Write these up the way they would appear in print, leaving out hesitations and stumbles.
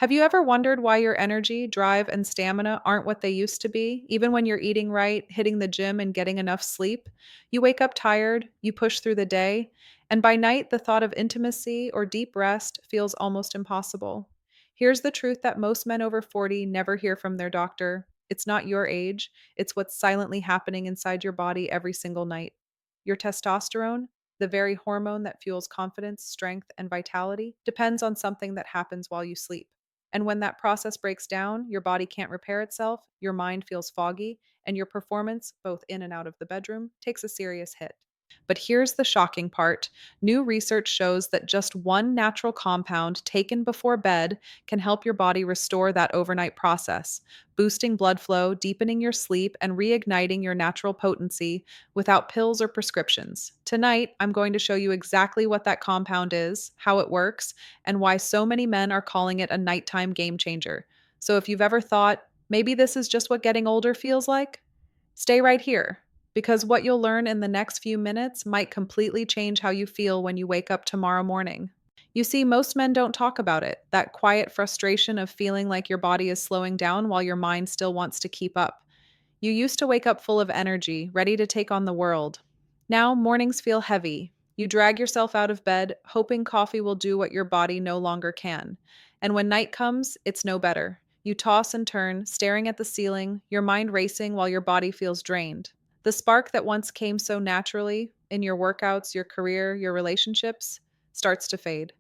Have you ever wondered why your energy, drive, and stamina aren't what they used to be, even when you're eating right, hitting the gym, and getting enough sleep? You wake up tired, you push through the day, and by night, the thought of intimacy or deep rest feels almost impossible. Here's the truth that most men over 40 never hear from their doctor: it's not your age, it's what's silently happening inside your body every single night. Your testosterone, the very hormone that fuels confidence, strength, and vitality, depends on something that happens while you sleep. And when that process breaks down, your body can't repair itself, your mind feels foggy, and your performance, both in and out of the bedroom, takes a serious hit. But here's the shocking part. New research shows that just one natural compound taken before bed can help your body restore that overnight process, boosting blood flow, deepening your sleep, and reigniting your natural potency without pills or prescriptions. Tonight, I'm going to show you exactly what that compound is, how it works, and why so many men are calling it a nighttime game changer. So if you've ever thought, maybe this is just what getting older feels like, stay right here, because what you'll learn in the next few minutes might completely change how you feel when you wake up tomorrow morning. You see, most men don't talk about it, that quiet frustration of feeling like your body is slowing down while your mind still wants to keep up. You used to wake up full of energy, ready to take on the world. Now mornings feel heavy. You drag yourself out of bed, hoping coffee will do what your body no longer can. And when night comes, it's no better. You toss and turn, staring at the ceiling, your mind racing while your body feels drained. The spark that once came so naturally in your workouts, your career, your relationships starts to fade.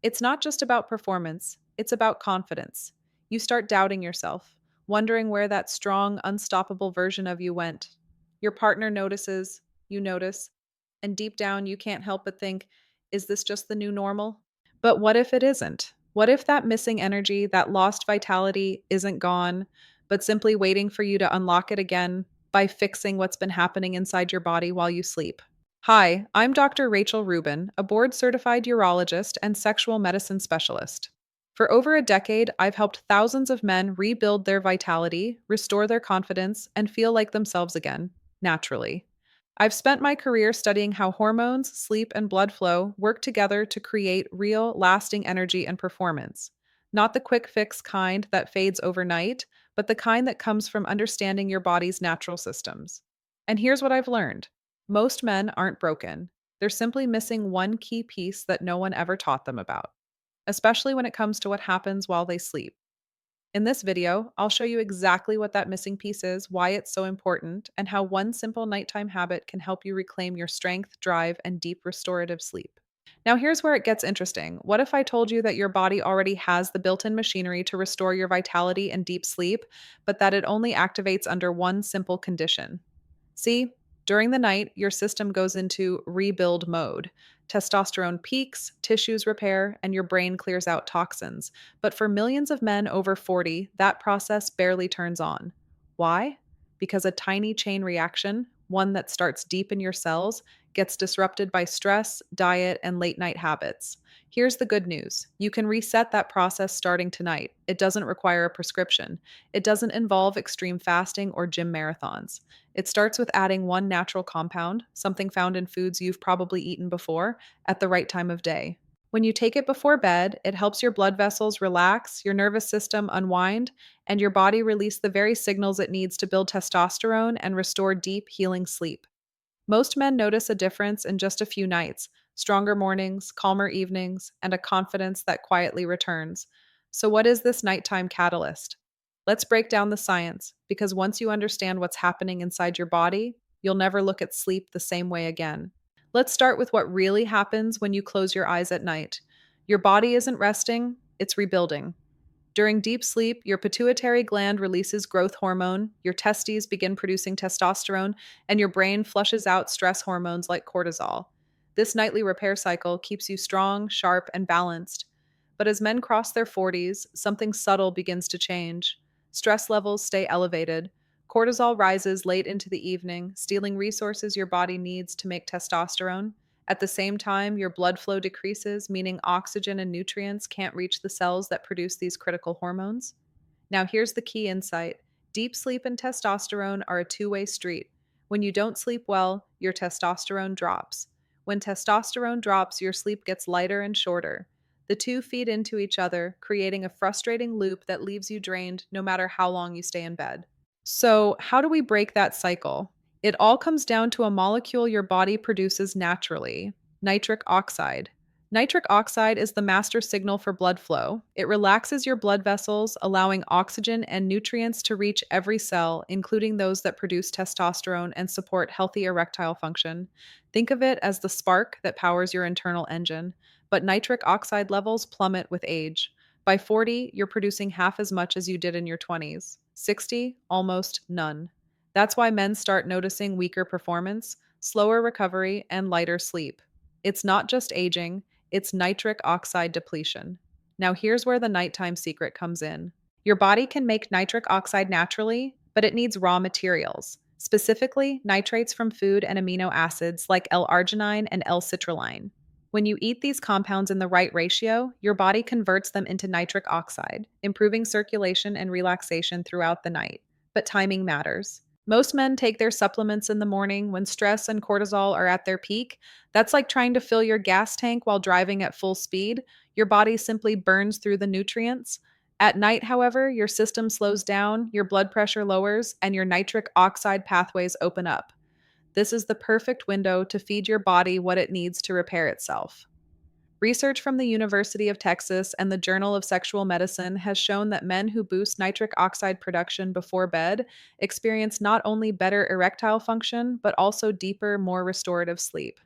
It's not just about performance, it's about confidence. You start doubting yourself, wondering where that strong, unstoppable version of you went. Your partner notices, you notice, and deep down you can't help but think, is this just the new normal? But what if it isn't? What if that missing energy, that lost vitality isn't gone, but simply waiting for you to unlock it again by fixing what's been happening inside your body while you sleep? Hi, I'm Dr. Rachel Rubin, a board certified urologist and sexual medicine specialist. For over a decade, I've helped thousands of men rebuild their vitality, restore their confidence, and feel like themselves again, naturally. I've spent my career studying how hormones, sleep, and blood flow work together to create real, lasting energy and performance. Not the quick fix kind that fades overnight, but the kind that comes from understanding your body's natural systems. And here's what I've learned: most men aren't broken. They're simply missing one key piece that no one ever taught them about, especially when it comes to what happens while they sleep. In this video, I'll show you exactly what that missing piece is, why it's so important, and how one simple nighttime habit can help you reclaim your strength, drive, and deep restorative sleep. Now, here's where it gets interesting. What if I told you that your body already has the built in machinery to restore your vitality and deep sleep, but that it only activates under one simple condition? See, during the night, your system goes into rebuild mode. Testosterone peaks, tissues repair, and your brain clears out toxins. But for millions of men over 40, that process barely turns on. Why? Because a tiny chain reaction, one that starts deep in your cells, gets disrupted by stress, diet, and late night habits. Here's the good news: you can reset that process starting tonight. It doesn't require a prescription, it doesn't involve extreme fasting or gym marathons. It starts with adding one natural compound, something found in foods you've probably eaten before, at the right time of day. When you take it before bed, it helps your blood vessels relax, your nervous system unwind, and your body release the very signals it needs to build testosterone and restore deep, healing sleep. Most men notice a difference in just a few nights: stronger mornings, calmer evenings, and a confidence that quietly returns. So, what is this nighttime catalyst? Let's break down the science, because once you understand what's happening inside your body, you'll never look at sleep the same way again. Let's start with what really happens when you close your eyes at night. Your body isn't resting, it's rebuilding. During deep sleep, your pituitary gland releases growth hormone, your testes begin producing testosterone, and your brain flushes out stress hormones like cortisol. This nightly repair cycle keeps you strong, sharp, and balanced. But as men cross their 40s, something subtle begins to change. Stress levels stay elevated. Cortisol rises late into the evening, stealing resources your body needs to make testosterone. At the same time, your blood flow decreases, meaning oxygen and nutrients can't reach the cells that produce these critical hormones. Now, here's the key insight: deep sleep and testosterone are a two-way street. When you don't sleep well, your testosterone drops. When testosterone drops, your sleep gets lighter and shorter. The two feed into each other, creating a frustrating loop that leaves you drained no matter how long you stay in bed. So, how do we break that cycle? It all comes down to a molecule your body produces naturally: nitric oxide. Nitric oxide is the master signal for blood flow. It relaxes your blood vessels, allowing oxygen and nutrients to reach every cell, including those that produce testosterone and support healthy erectile function. Think of it as the spark that powers your internal engine. But nitric oxide levels plummet with age. By 40, you're producing half as much as you did in your 20s. 60, almost none. That's why men start noticing weaker performance, slower recovery, and lighter sleep. It's not just aging, it's nitric oxide depletion. Now, here's where the nighttime secret comes in. Your body can make nitric oxide naturally, but it needs raw materials, specifically nitrates from food and amino acids like L-arginine and L-citrulline. When you eat these compounds in the right ratio, your body converts them into nitric oxide, improving circulation and relaxation throughout the night. But timing matters. Most men take their supplements in the morning when stress and cortisol are at their peak. That's like trying to fill your gas tank while driving at full speed. Your body simply burns through the nutrients. At night, however, your system slows down, your blood pressure lowers, and your nitric oxide pathways open up. This is the perfect window to feed your body what it needs to repair itself. Research from the University of Texas and the Journal of Sexual Medicine has shown that men who boost nitric oxide production before bed experience not only better erectile function, but also deeper, more restorative sleep.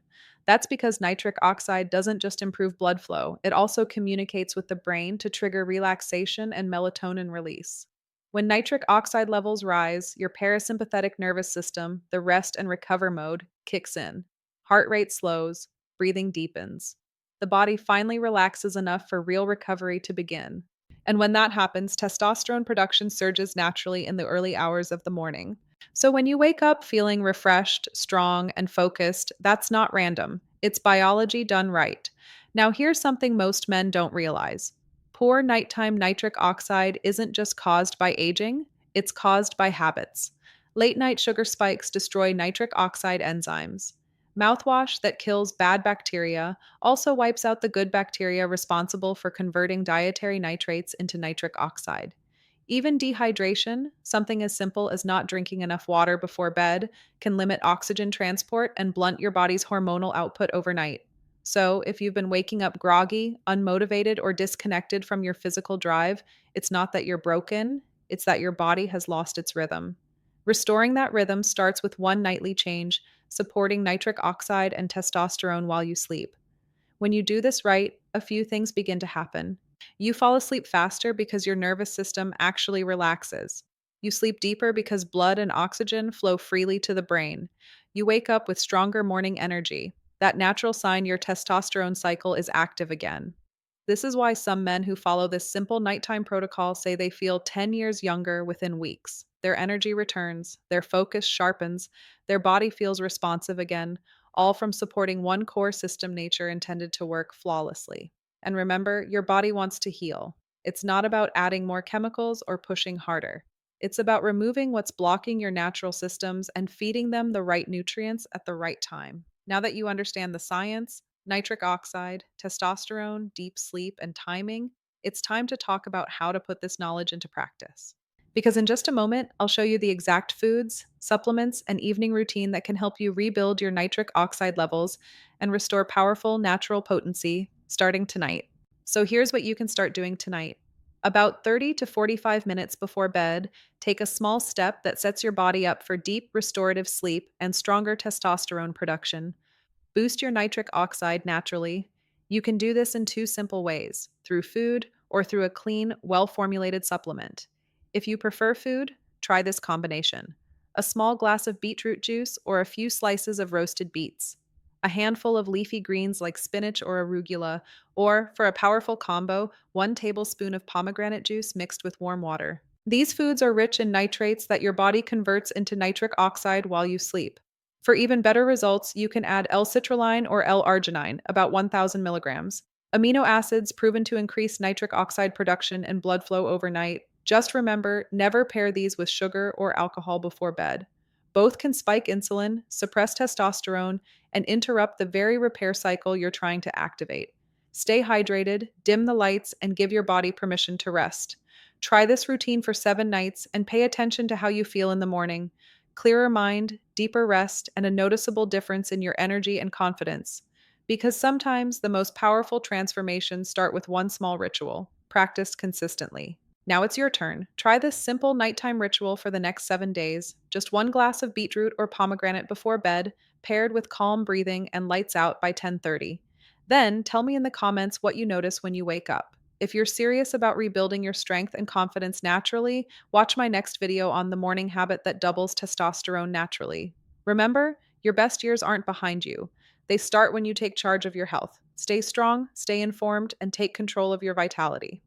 That's because nitric oxide doesn't just improve blood flow, it also communicates with the brain to trigger relaxation and melatonin release. When nitric oxide levels rise, your parasympathetic nervous system, the rest and recover mode, kicks in. Heart rate slows, breathing deepens. The body finally relaxes enough for real recovery to begin. And when that happens, testosterone production surges naturally in the early hours of the morning. So when you wake up feeling refreshed, strong, and focused, that's not random. It's biology done right. Now, here's something most men don't realize: poor nighttime nitric oxide isn't just caused by aging, it's caused by habits. Late night sugar spikes destroy nitric oxide enzymes. Mouthwash that kills bad bacteria also wipes out the good bacteria responsible for converting dietary nitrates into nitric oxide. Even dehydration, something as simple as not drinking enough water before bed, can limit oxygen transport and blunt your body's hormonal output overnight. So, if you've been waking up groggy, unmotivated, or disconnected from your physical drive, it's not that you're broken, it's that your body has lost its rhythm. Restoring that rhythm starts with one nightly change: supporting nitric oxide and testosterone while you sleep. When you do this right, a few things begin to happen. You fall asleep faster because your nervous system actually relaxes. You sleep deeper because blood and oxygen flow freely to the brain. You wake up with stronger morning energy, that natural sign your testosterone cycle is active again. This is why some men who follow this simple nighttime protocol say they feel 10 years younger within weeks. Their energy returns, their focus sharpens, their body feels responsive again, all from supporting one core system nature intended to work flawlessly. And remember, your body wants to heal. It's not about adding more chemicals or pushing harder. It's about removing what's blocking your natural systems and feeding them the right nutrients at the right time. Now that you understand the science, nitric oxide, testosterone, deep sleep, and timing, it's time to talk about how to put this knowledge into practice. Because in just a moment, I'll show you the exact foods, supplements, and evening routine that can help you rebuild your nitric oxide levels and restore powerful natural potency starting tonight. So here's what you can start doing tonight. About 30 to 45 minutes before bed, take a small step that sets your body up for deep restorative sleep and stronger testosterone production. Boost your nitric oxide naturally. You can do this in two simple ways: through food or through a clean, well formulated supplement. If you prefer food, try this combination: a small glass of beetroot juice or a few slices of roasted beets, a handful of leafy greens like spinach or arugula, or, for a powerful combo, 1 tablespoon of pomegranate juice mixed with warm water. These foods are rich in nitrates that your body converts into nitric oxide while you sleep. For even better results, you can add L-citrulline or L-arginine, about 1,000 milligrams. Amino acids proven to increase nitric oxide production and blood flow overnight. Just remember, never pair these with sugar or alcohol before bed. Both can spike insulin, suppress testosterone, and interrupt the very repair cycle you're trying to activate. Stay hydrated, dim the lights, and give your body permission to rest. Try this routine for 7 nights and pay attention to how you feel in the morning. Clearer mind, deeper rest, and a noticeable difference in your energy and confidence. Because sometimes the most powerful transformations start with one small ritual, practiced consistently. Now it's your turn. Try this simple nighttime ritual for the next 7 days. Just 1 glass of beetroot or pomegranate before bed, paired with calm breathing and lights out by 10:30. Then tell me in the comments what you notice when you wake up. If you're serious about rebuilding your strength and confidence naturally, watch my next video on the morning habit that doubles testosterone naturally. Remember, your best years aren't behind you. They start when you take charge of your health. Stay strong, stay informed, and take control of your vitality.